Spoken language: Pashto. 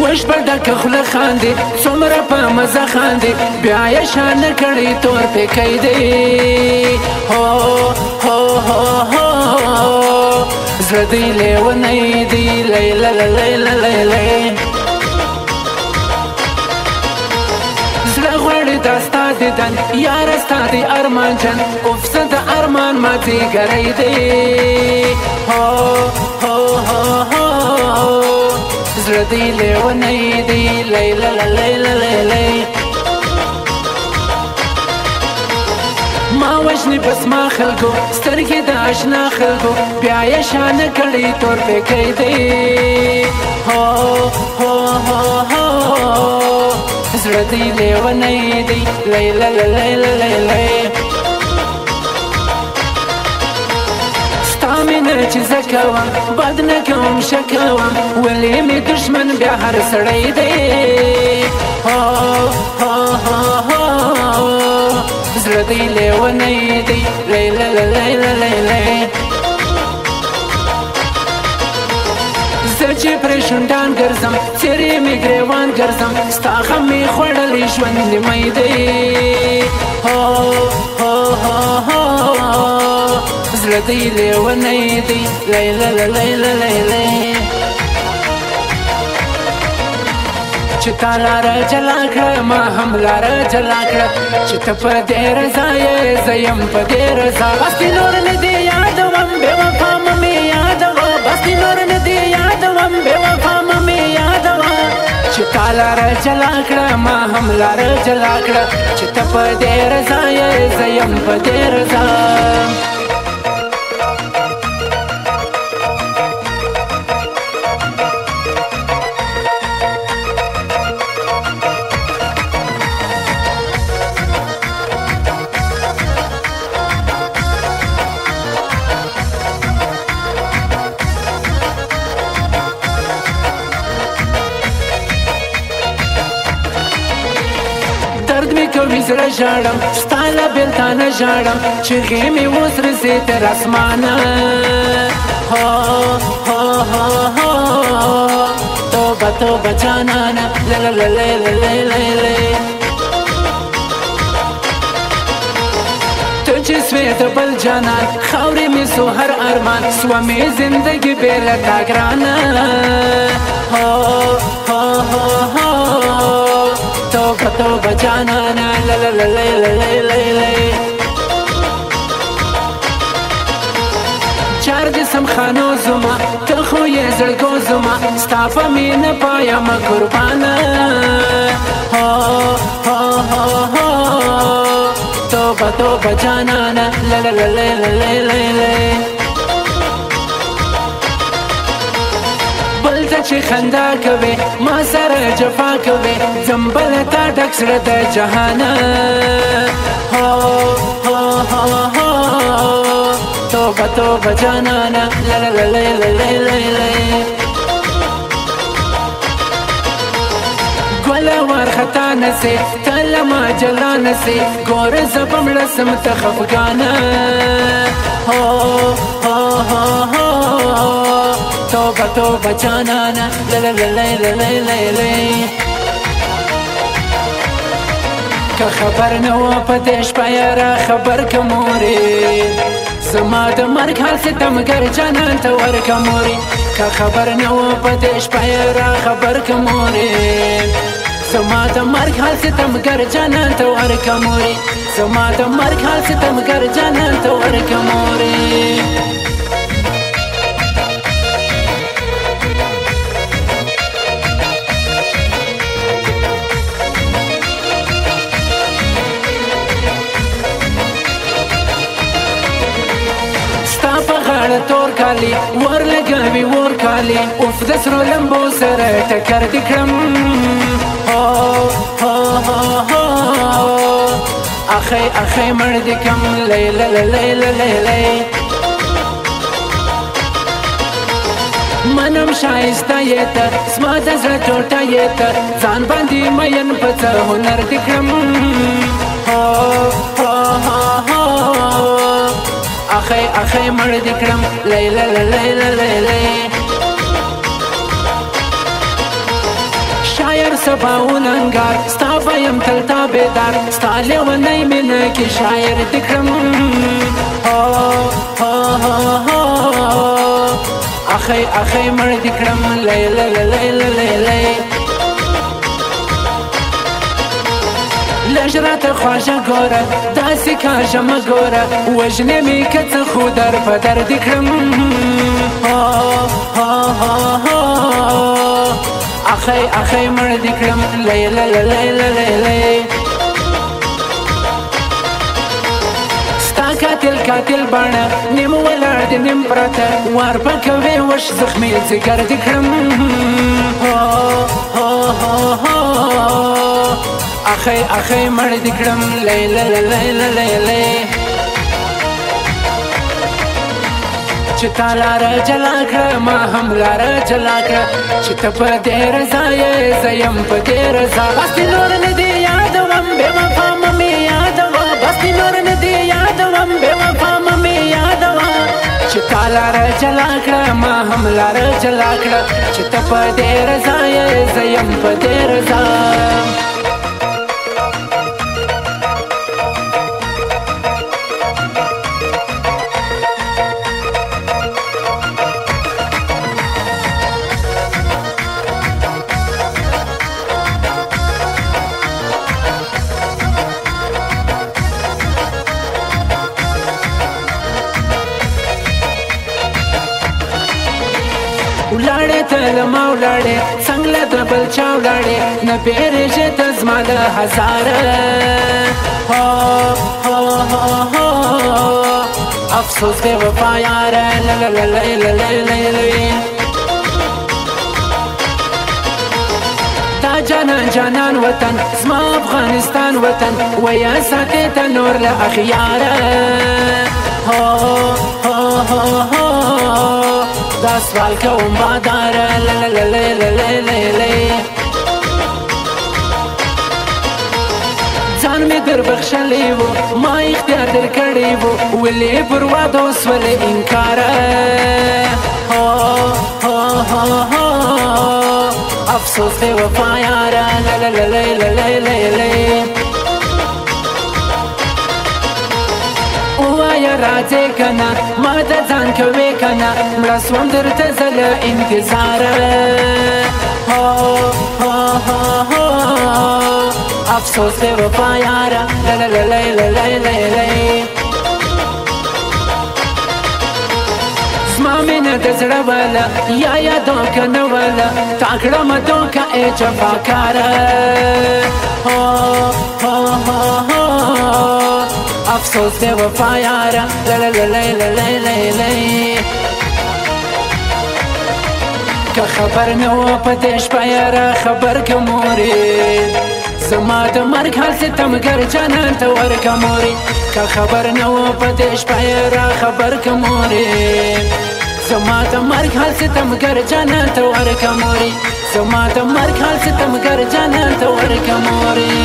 وش په ډکه خوله خاندي څومره په مزه خاندي بیا یې شان کړی تور پیکی دی هو هو هو هو زړه دی لیونی دی لیلا لیلا لیلا زړه غواړي دا ستا دیدن یاره ستا دی ارمان جن اوف زه د ارمان مازدیګری دی هو هو هو هو زړه دی لیونی دی لیلا لیلا لیلا ما وژني بس ما خلکو سترګې د اشنا خلکو بیا یې شان کړی تور پیکی دی هو هو هو هو زړه دی لیونی دی لیلا لیلا لیلا ستا مینه چې زه کوم بد نه کوم ښه کوم ولې مې دښمن بیا هر سړی دی هو هو هو هو زړه دی لیونی دی لیلا لیلا لیلا زه چې پرې شونډان ګرځم څیرې مې ګریوان ګرځم ستا غم مې خوړلی ژوند نیمی دی هو هو هو هو زړه دی لیونی دی لیلا لیلا لیلا چې تا لاره جلا کړه ما هم لاره جلا کړه چې ته په دې رضا یې زه یم په دې رضا بس دې نور نه دې یادوم بې وفا مه مې یادوه بس دې نور نه دې یادوم بې وفا مه مې یادوه چې تا لاره جلا کړه ما هم لاره جلا کړه چې ته په دې رضا یې زه یم په دې رضا درد می کوي زړه ژاړم ستا له بېلتانه ژاړم چغې مې اوس رسې تر اسمانه هو هو هو هو توبه توبه جانانه لیلا لیلا لیلا ته چې سوې د بل جانان خاورې مې سو هر ارمان سوه مې زندګي بې له تا ګرانه هو هو هو هو توبه توبه جانانه لیلا لیلا لیلا چار جسم خانو زما ته خو یې زړګو زما ستا په مینه پایم قربانه هو هو هو هو توبه توبه جانانه لیلا لیلا لیلا بل ته چې خندا کوي ما سره جفا کوي ځمبل تا ډک زړه د جهانه هو هو هو هو توبه توبه جانانه لیلا لیلا لیلا ګله وارخطا نسې ته له ما جلا نسې ګوره زه به مړه سم ته خفګانه هو هو هو هو توبه توبه جانانه لیلا لیلا لیلا که خبر نه و په دې شپه یاره خبر که مورې زما د مرګ حال ستمګر جانان ته ورکه مورې که خبر نه و په دې شپه یاره خبر که مورې زما د مرګ حال ستمګر جانان ته ورکه مورې زما د مرګ حال ستمګر جانان ته ورکه مورې تور کالی ور لګوي ور کالی اوف د سرو لمبو سره ټکر دې کړم هو هو هو هو اخی اخی مړ دې کم لیلا لیلا لیلا منم شایسته یې ته زما د زړه ټوټه یې ته ځان باندې مین په څه هنر دې کړم هو هو هو هو اخی اخی مړ دې کړم لیلا لیلا لیلا سبا ولنګار ستا به یم تل تابعدار ستا لیونی مینه کې شاعر دې کړم اخی اخی مړ دې کړم لیلا لیلا لیلا لږ راته خواږه ګوره داسې کاږه مه ګوره وژنې مې که څه خو در په در دې کړم اخی اخی مړ دې کړم لیلا لیلا لیلا ستا قاتل قاتل باڼه نیم ولاړ دې نیم پرته وار به کوې وش زخمي ځګر دې کړم اخی اخی مړ دې کړم لیلا لیلا لیلا چې تا لاره جلا کړه ما هم لاره جلا کړه چې ته په دې رضا یې زه یم په دې رضا بس دې نور نه دې یادوم بې وفا مه مې یادوه بس دې نور نه دې یادوم بې وفا مه مې یادوه چې تا لاره جلا کړه ما هم لاره جلا کړه چې ته په دې رضا یې زه یم په دې رضا ولاړې ته له ما ولاړې څنګ له د بل چا ولاړې نه بیرېږې ته زما له هزاره افسوس دې وفا یاره دا جانان جانان وطن زما افغانستان وطن ویا ساتې ته نور له اخیاره دا سوال کوم باداره ځان مې در بخښلی و ما اختیار در کړی و ولې پر واده اوس ولې انکاره افسوس دې وفا یاره ووایا راځې که نه ما د ځان کوې که نه مړه سوم درته زه له انتظاره افسوس دې وفا یاره زما مینه د زړه واله یا یادو که نه واله تا کړمه دوکه ای جفاکاره افسوس دې وفا یاره که خبر نه و په دې شپه یاره خبر که مورې زما د مرګ حال ستمګر جانان ته ورکه مورې که خبر نه و په دې شپه یاره خبر که مورې زما د مرګ حال ستمګر جانان ته ورکه مورې زما د مرګ حال ستمګر جانان ته ورکه مورې